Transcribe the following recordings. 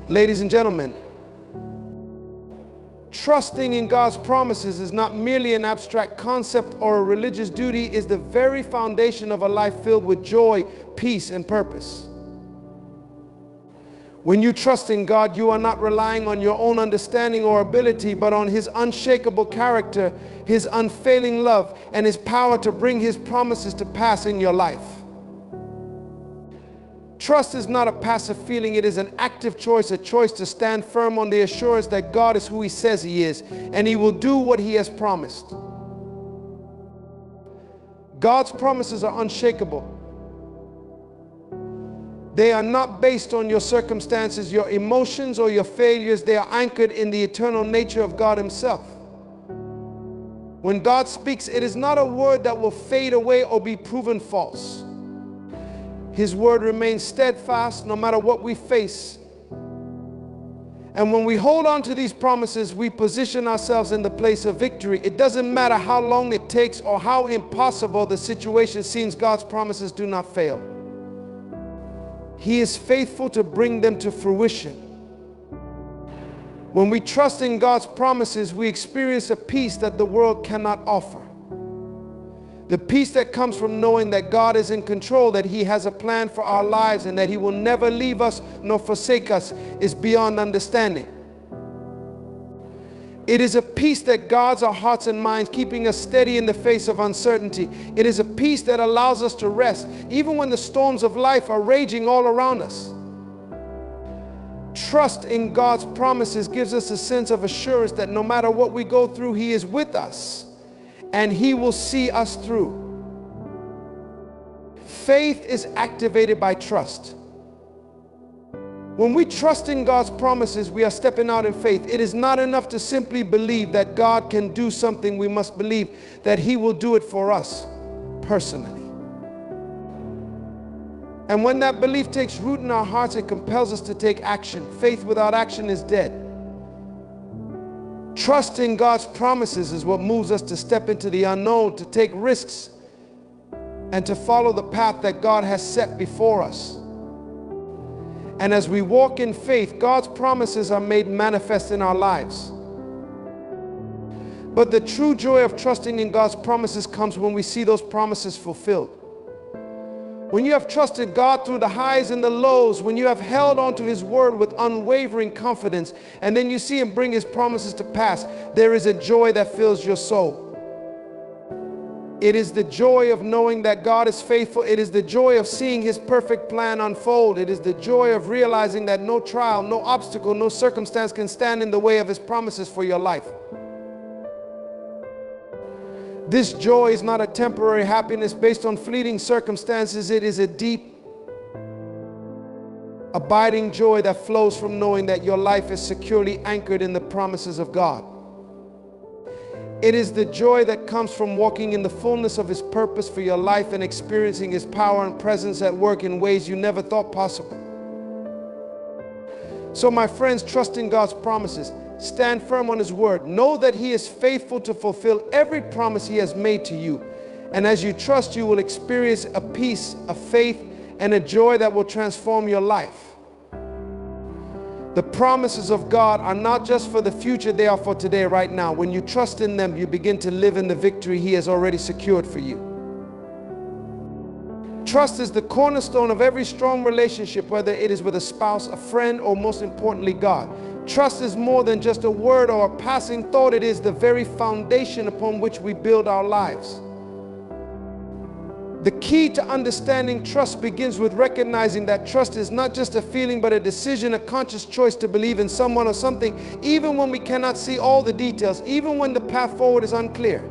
Ladies and gentlemen, trusting in God's promises is not merely an abstract concept or a religious duty. It is the very foundation of a life filled with joy, peace, and purpose. When you trust in God, you are not relying on your own understanding or ability, but on His unshakable character, His unfailing love, and His power to bring His promises to pass in your life. Trust is not a passive feeling, it is an active choice, a choice to stand firm on the assurance that God is who He says He is, and He will do what He has promised. God's promises are unshakable. They are not based on your circumstances, your emotions, or your failures. They are anchored in the eternal nature of God Himself. When God speaks, it is not a word that will fade away or be proven false. His word remains steadfast no matter what we face. And when we hold on to these promises, we position ourselves in the place of victory. It doesn't matter how long it takes or how impossible the situation seems, God's promises do not fail. He is faithful to bring them to fruition. When we trust in God's promises, we experience a peace that the world cannot offer. The peace that comes from knowing that God is in control, that He has a plan for our lives, and that He will never leave us nor forsake us is beyond understanding. It is a peace that guards our hearts and minds, keeping us steady in the face of uncertainty. It is a peace that allows us to rest, even when the storms of life are raging all around us. Trust in God's promises gives us a sense of assurance that no matter what we go through, He is with us, and He will see us through. Faith is activated by trust. When we trust in God's promises, we are stepping out in faith. It is not enough to simply believe that God can do something. We must believe that He will do it for us personally. And when that belief takes root in our hearts, it compels us to take action. Faith without action is dead. Trust in God's promises is what moves us to step into the unknown, to take risks, and to follow the path that God has set before us. And as we walk in faith, God's promises are made manifest in our lives. But the true joy of trusting in God's promises comes when we see those promises fulfilled. When you have trusted God through the highs and the lows, when you have held on to His word with unwavering confidence, and then you see Him bring His promises to pass, there is a joy that fills your soul. It is the joy of knowing that God is faithful. It is the joy of seeing His perfect plan unfold. It is the joy of realizing that no trial, no obstacle, no circumstance can stand in the way of His promises for your life. This joy is not a temporary happiness based on fleeting circumstances. It is a deep, abiding joy that flows from knowing that your life is securely anchored in the promises of God. It is the joy that comes from walking in the fullness of His purpose for your life and experiencing His power and presence at work in ways you never thought possible. So my friends, trust in God's promises. Stand firm on His word. Know that He is faithful to fulfill every promise He has made to you. And as you trust, you will experience a peace, a faith, and a joy that will transform your life. The promises of God are not just for the future, they are for today, right now. When you trust in them, you begin to live in the victory He has already secured for you. Trust is the cornerstone of every strong relationship, whether it is with a spouse, a friend, or most importantly, God. Trust is more than just a word or a passing thought. It is the very foundation upon which we build our lives. The key to understanding trust begins with recognizing that trust is not just a feeling, but a decision, a conscious choice to believe in someone or something, even when we cannot see all the details, even when the path forward is unclear.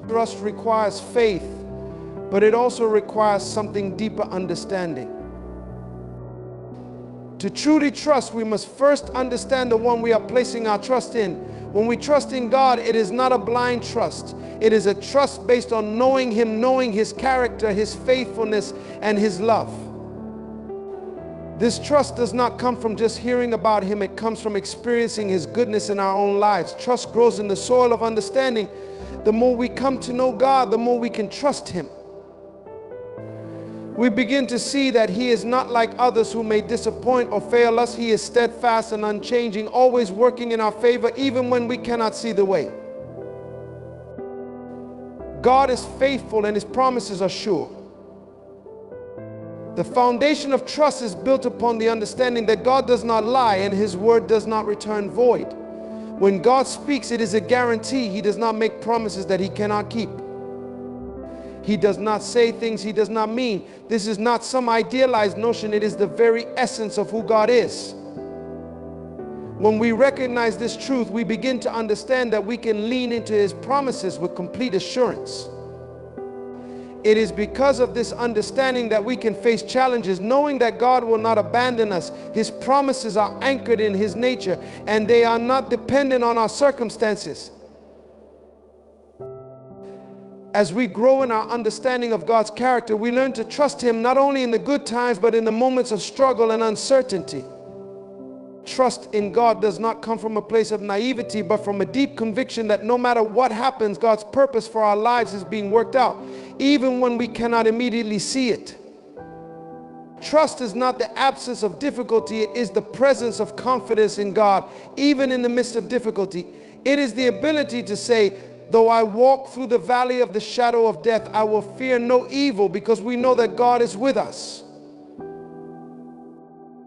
Trust requires faith, but it also requires something deeper, understanding. To truly trust, we must first understand the one we are placing our trust in. When we trust in God, it is not a blind trust. It is a trust based on knowing Him, knowing His character, His faithfulness, and His love. This trust does not come from just hearing about Him. It comes from experiencing His goodness in our own lives. Trust grows in the soil of understanding. The more we come to know God, the more we can trust Him. we begin to see that He is not like others who may disappoint or fail us. He is steadfast and unchanging, always working in our favor, even when we cannot see the way. God is faithful and His promises are sure. The foundation of trust is built upon the understanding that God does not lie and His word does not return void. When God speaks, it is a guarantee. He does not make promises that He cannot keep. He does not say things He does not mean. This is not some idealized notion. It is the very essence of who God is. When we recognize this truth, we begin to understand that we can lean into His promises with complete assurance. It is because of this understanding that we can face challenges, knowing that God will not abandon us. His promises are anchored in His nature, and they are not dependent on our circumstances. As we grow in our understanding of God's character, we learn to trust Him not only in the good times, but in the moments of struggle and uncertainty. Trust in God does not come from a place of naivety, but from a deep conviction that no matter what happens, God's purpose for our lives is being worked out, even when we cannot immediately see it. Trust is not the absence of difficulty, it is the presence of confidence in God, even in the midst of difficulty. It is the ability to say, though I walk through the valley of the shadow of death, I will fear no evil, because we know that God is with us.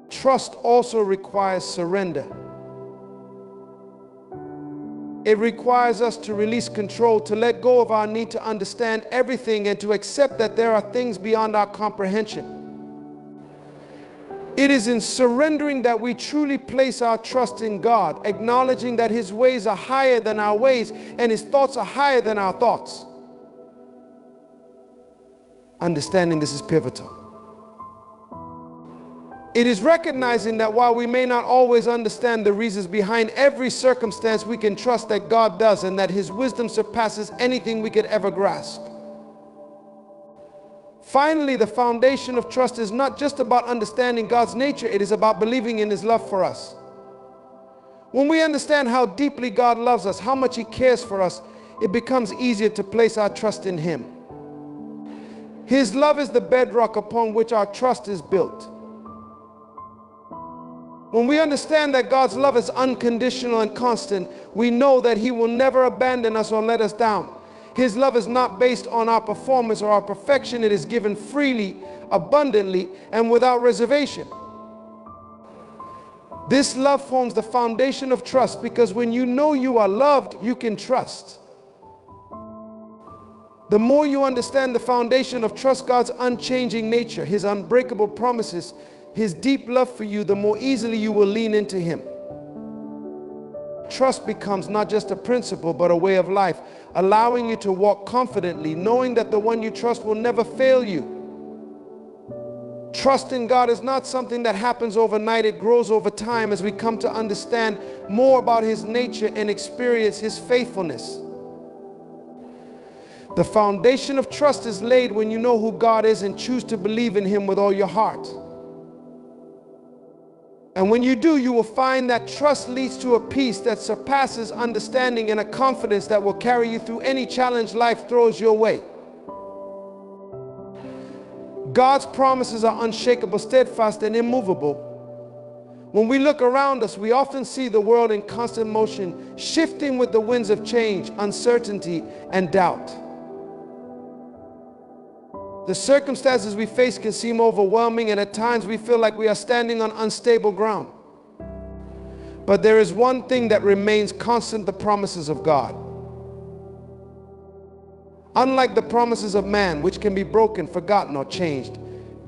Trust also requires surrender. It requires us to release control, to let go of our need to understand everything, and to accept that there are things beyond our comprehension. It is in surrendering that we truly place our trust in God, acknowledging that His ways are higher than our ways and His thoughts are higher than our thoughts. Understanding this is pivotal. It is recognizing that while we may not always understand the reasons behind every circumstance, we can trust that God does, and that His wisdom surpasses anything we could ever grasp. Finally, the foundation of trust is not just about understanding God's nature, it is about believing in His love for us. When we understand how deeply God loves us, how much He cares for us, it becomes easier to place our trust in Him. His love is the bedrock upon which our trust is built. When we understand that God's love is unconditional and constant, we know that He will never abandon us or let us down. His love is not based on our performance or our perfection. It is given freely, abundantly, and without reservation. This love forms the foundation of trust, because when you know you are loved, you can trust. The more you understand the foundation of trust, God's unchanging nature, His unbreakable promises, His deep love for you, the more easily you will lean into Him. Trust becomes not just a principle, but a way of life, allowing you to walk confidently, knowing that the one you trust will never fail you. Trust in God is not something that happens overnight. It grows over time as we come to understand more about His nature and experience His faithfulness. The foundation of trust is laid when you know who God is and choose to believe in Him with all your heart. And when you do, you will find that trust leads to a peace that surpasses understanding, and a confidence that will carry you through any challenge life throws your way. God's promises are unshakable, steadfast, and immovable. When we look around us, we often see the world in constant motion, shifting with the winds of change, uncertainty, and doubt. The circumstances we face can seem overwhelming, and at times we feel like we are standing on unstable ground. But there is one thing that remains constant: the promises of God. Unlike the promises of man, which can be broken, forgotten, or changed,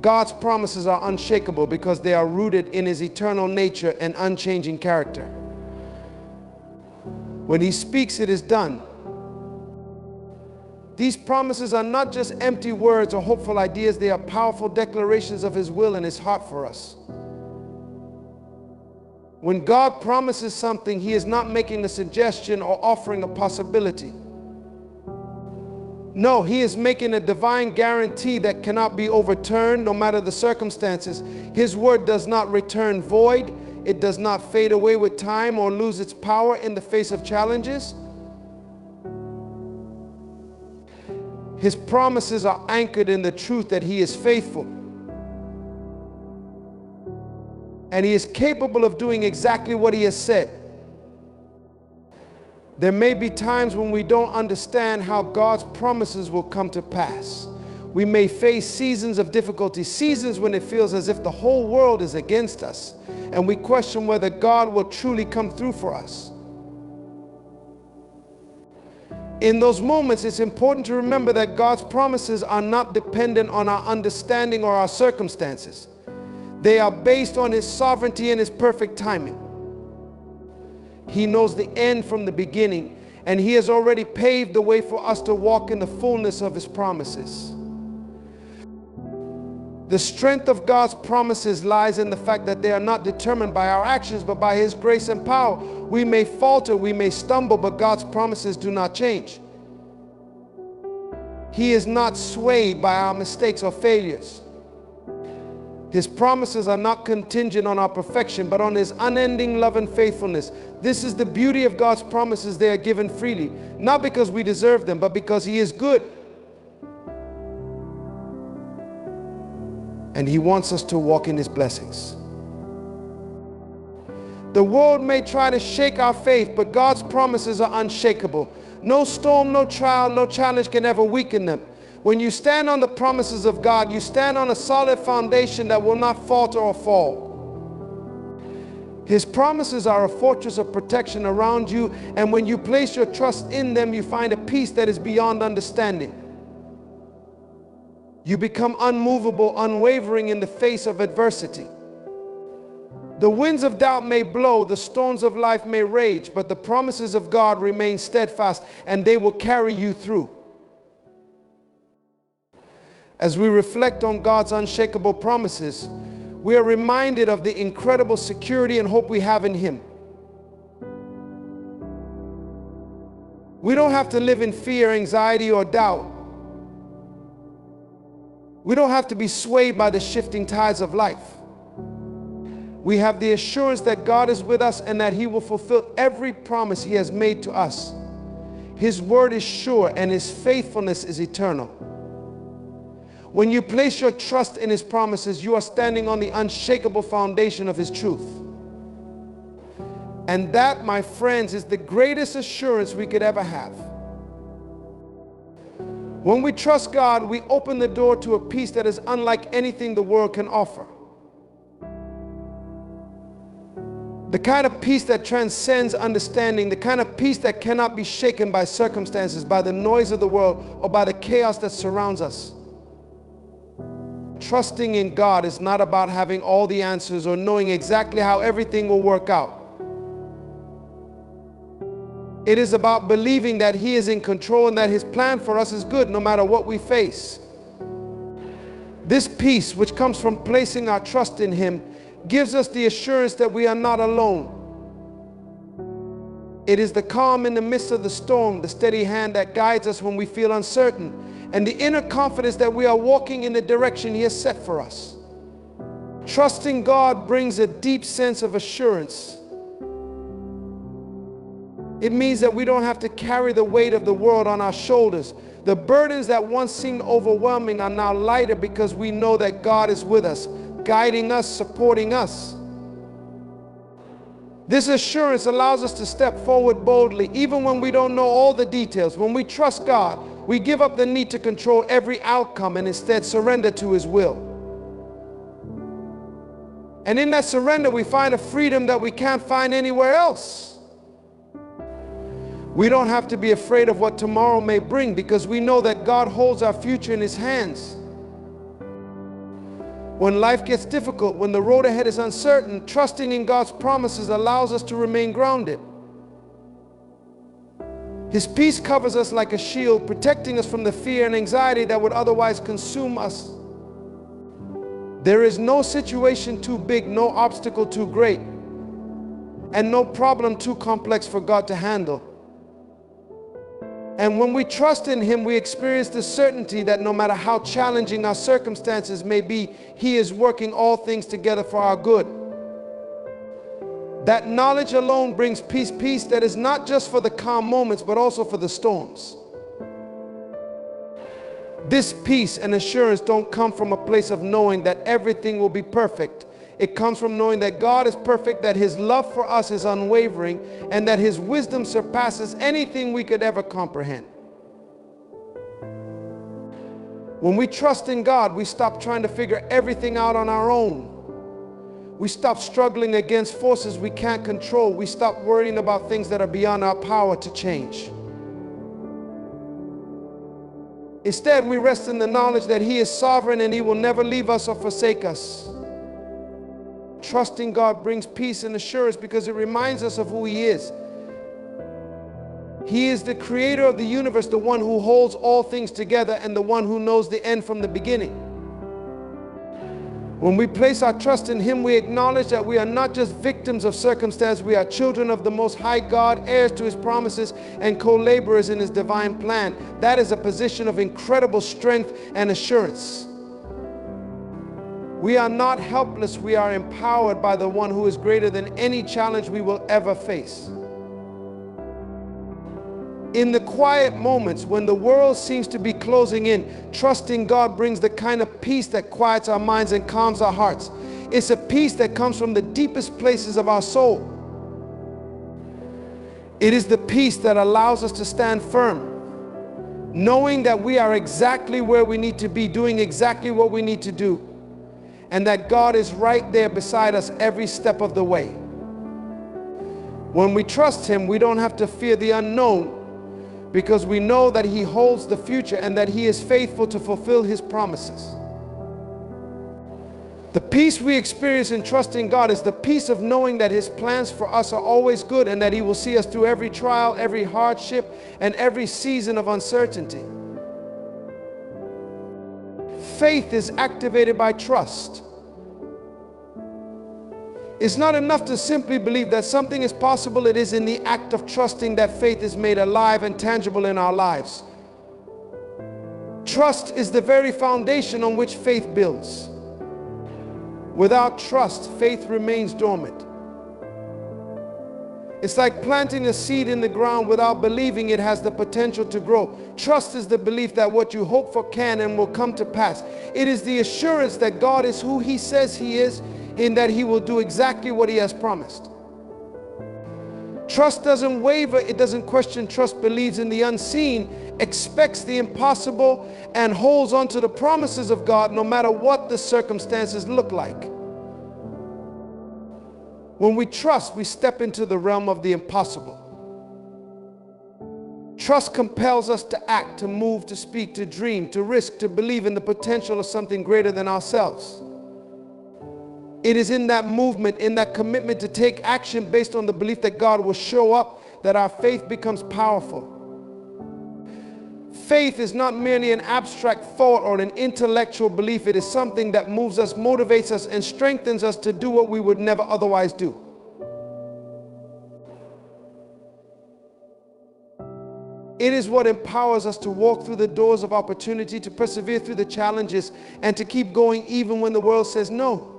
God's promises are unshakable because they are rooted in His eternal nature and unchanging character. When He speaks, it is done. These promises are not just empty words or hopeful ideas. They are powerful declarations of His will and His heart for us. When God promises something, He is not making a suggestion or offering a possibility. No, He is making a divine guarantee that cannot be overturned no matter the circumstances. His word does not return void. It does not fade away with time or lose its power in the face of challenges. His promises are anchored in the truth that He is faithful. and He is capable of doing exactly what He has said. There may be times when we don't understand how God's promises will come to pass. We may face seasons of difficulty, seasons when it feels as if the whole world is against us, and we question whether God will truly come through for us. In those moments, it's important to remember that God's promises are not dependent on our understanding or our circumstances. They are based on His sovereignty and His perfect timing. He knows the end from the beginning, and He has already paved the way for us to walk in the fullness of His promises. The strength of God's promises lies in the fact that they are not determined by our actions, but by His grace and power. We may falter, we may stumble, but God's promises do not change. He is not swayed by our mistakes or failures. His promises are not contingent on our perfection, but on His unending love and faithfulness. This is the beauty of God's promises. They are given freely, not because we deserve them, but because He is good. And He wants us to walk in His blessings. The world may try to shake our faith, but God's promises are unshakable. No storm, no trial, no challenge can ever weaken them. When you stand on the promises of God, you stand on a solid foundation that will not falter or fall. His promises are a fortress of protection around you, and when you place your trust in them, you find a peace that is beyond understanding. You become unmovable, unwavering in the face of adversity. The winds of doubt may blow, the storms of life may rage, but the promises of God remain steadfast, and they will carry you through. As we reflect on God's unshakable promises, we are reminded of the incredible security and hope we have in Him. We don't have to live in fear, anxiety, or doubt. We don't have to be swayed by the shifting tides of life. We have the assurance that God is with us and that He will fulfill every promise He has made to us. His word is sure and His faithfulness is eternal. When you place your trust in His promises, you are standing on the unshakable foundation of His truth. And that, my friends, is the greatest assurance we could ever have. When we trust God, we open the door to a peace that is unlike anything the world can offer. The kind of peace that transcends understanding, the kind of peace that cannot be shaken by circumstances, by the noise of the world, or by the chaos that surrounds us. Trusting in God is not about having all the answers or knowing exactly how everything will work out. It is about believing that He is in control and that His plan for us is good no matter what we face. This peace, which comes from placing our trust in Him, gives us the assurance that we are not alone. It is the calm in the midst of the storm, the steady hand that guides us when we feel uncertain, and the inner confidence that we are walking in the direction He has set for us. Trusting God brings a deep sense of assurance. It means that we don't have to carry the weight of the world on our shoulders. The burdens that once seemed overwhelming are now lighter because we know that God is with us, guiding us, supporting us. This assurance allows us to step forward boldly, even when we don't know all the details. When we trust God, we give up the need to control every outcome and instead surrender to His will. And in that surrender, we find a freedom that we can't find anywhere else. We don't have to be afraid of what tomorrow may bring because we know that God holds our future in His hands. When life gets difficult, when the road ahead is uncertain, trusting in God's promises allows us to remain grounded. His peace covers us like a shield, protecting us from the fear and anxiety that would otherwise consume us. There is no situation too big, no obstacle too great, and no problem too complex for God to handle. And when we trust in Him, we experience the certainty that no matter how challenging our circumstances may be, He is working all things together for our good. That knowledge alone brings peace that is not just for the calm moments, but also for the storms. This peace and assurance don't come from a place of knowing that everything will be perfect. It comes from knowing that God is perfect, that His love for us is unwavering, and that His wisdom surpasses anything we could ever comprehend. When we trust in God, we stop trying to figure everything out on our own. We stop struggling against forces we can't control. We stop worrying about things that are beyond our power to change. Instead, we rest in the knowledge that He is sovereign and He will never leave us or forsake us. Trusting God brings peace and assurance because it reminds us of who He is. He is the creator of the universe, the one who holds all things together, and the one who knows the end from the beginning. When we place our trust in Him, we acknowledge that we are not just victims of circumstance, we are children of the Most High God, heirs to His promises, and co-laborers in His divine plan. That is a position of incredible strength and assurance. We are not helpless, we are empowered by the one who is greater than any challenge we will ever face. In the quiet moments when the world seems to be closing in, trusting God brings the kind of peace that quiets our minds and calms our hearts. It's a peace that comes from the deepest places of our soul. It is the peace that allows us to stand firm, knowing that we are exactly where we need to be, doing exactly what we need to do, and that God is right there beside us every step of the way. When we trust Him, we don't have to fear the unknown, because we know that He holds the future and that He is faithful to fulfill His promises. The peace we experience in trusting God is the peace of knowing that His plans for us are always good and that He will see us through every trial, every hardship, and every season of uncertainty. Faith is activated by trust. It's not enough to simply believe that something is possible. It is in the act of trusting that faith is made alive and tangible in our lives. Trust is the very foundation on which faith builds. Without trust, faith remains dormant. It's like planting a seed in the ground without believing it has the potential to grow. Trust is the belief that what you hope for can and will come to pass. It is the assurance that God is who He says He is, in that He will do exactly what He has promised. Trust doesn't waver, it doesn't question. Trust believes in the unseen, expects the impossible, and holds on to the promises of God no matter what the circumstances look like. When we trust, we step into the realm of the impossible. Trust compels us to act, to move, to speak, to dream, to risk, to believe in the potential of something greater than ourselves. It is in that movement, in that commitment to take action based on the belief that God will show up, that our faith becomes powerful. Faith is not merely an abstract thought or an intellectual belief. It is something that moves us, motivates us, and strengthens us to do what we would never otherwise do. It is what empowers us to walk through the doors of opportunity, to persevere through the challenges, and to keep going even when the world says no.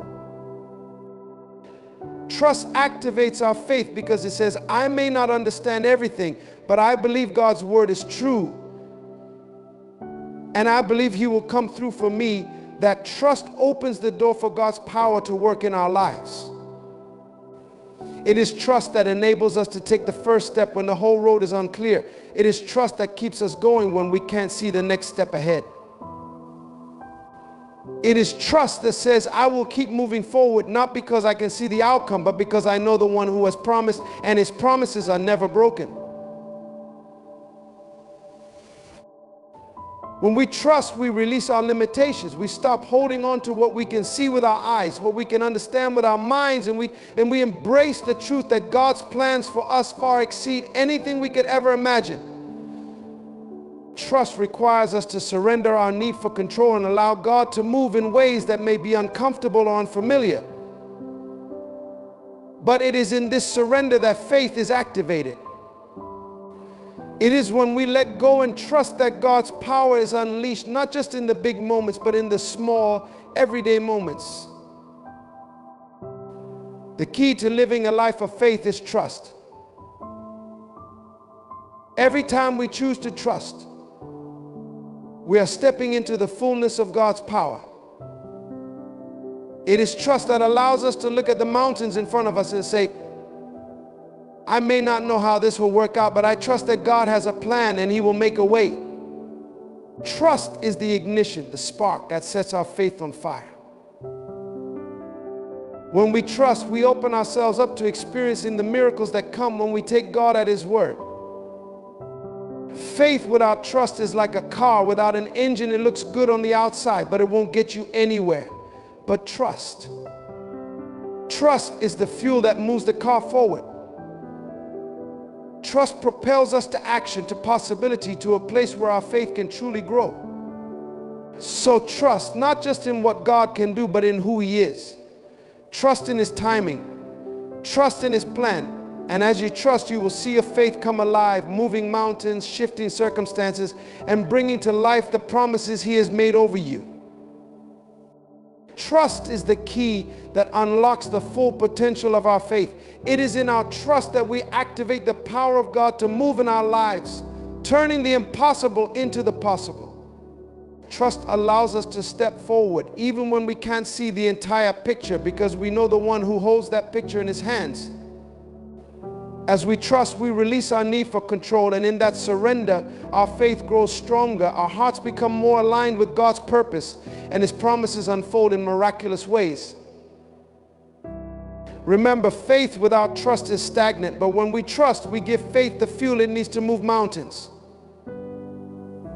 Trust activates our faith because it says, I may not understand everything, but I believe God's word is true. And I believe He will come through for me. That trust opens the door for God's power to work in our lives. It is trust that enables us to take the first step when the whole road is unclear. It is trust that keeps us going when we can't see the next step ahead. It is trust that says, I will keep moving forward, not because I can see the outcome, but because I know the one who has promised, and His promises are never broken. When we trust, we release our limitations. We stop holding on to what we can see with our eyes, what we can understand with our minds, and we embrace the truth that God's plans for us far exceed anything we could ever imagine. Trust requires us to surrender our need for control and allow God to move in ways that may be uncomfortable or unfamiliar. But it is in this surrender that faith is activated. It is when we let go and trust that God's power is unleashed, not just in the big moments, but in the small, everyday moments. The key to living a life of faith is trust. Every time we choose to trust, we are stepping into the fullness of God's power. It is trust that allows us to look at the mountains in front of us and say, I may not know how this will work out, but I trust that God has a plan and He will make a way. Trust is the ignition, the spark that sets our faith on fire. When we trust, we open ourselves up to experiencing the miracles that come when we take God at His word. Faith without trust is like a car without an engine. It looks good on the outside, but it won't get you anywhere. But trust. Trust is the fuel that moves the car forward. Trust propels us to action, to possibility, to a place where our faith can truly grow. So trust, not just in what God can do, but in who He is. Trust in His timing. Trust in His plan. And as you trust, you will see your faith come alive, moving mountains, shifting circumstances, and bringing to life the promises He has made over you. Trust is the key that unlocks the full potential of our faith. It is in our trust that we activate the power of God to move in our lives, turning the impossible into the possible. Trust allows us to step forward even when we can't see the entire picture, because we know the one who holds that picture in His hands. As we trust, we release our need for control, and in that surrender, our faith grows stronger. Our hearts become more aligned with God's purpose, and His promises unfold in miraculous ways. Remember, faith without trust is stagnant, but when we trust, we give faith the fuel it needs to move mountains.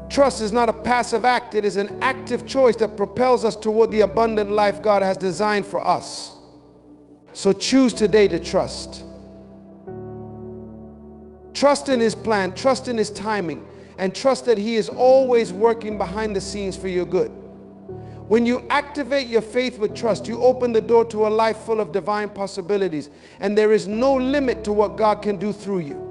Trust is not a passive act. It is an active choice that propels us toward the abundant life God has designed for us. So choose today to trust. Trust in His plan, trust in His timing, and trust that He is always working behind the scenes for your good. When you activate your faith with trust, you open the door to a life full of divine possibilities, and there is no limit to what God can do through you.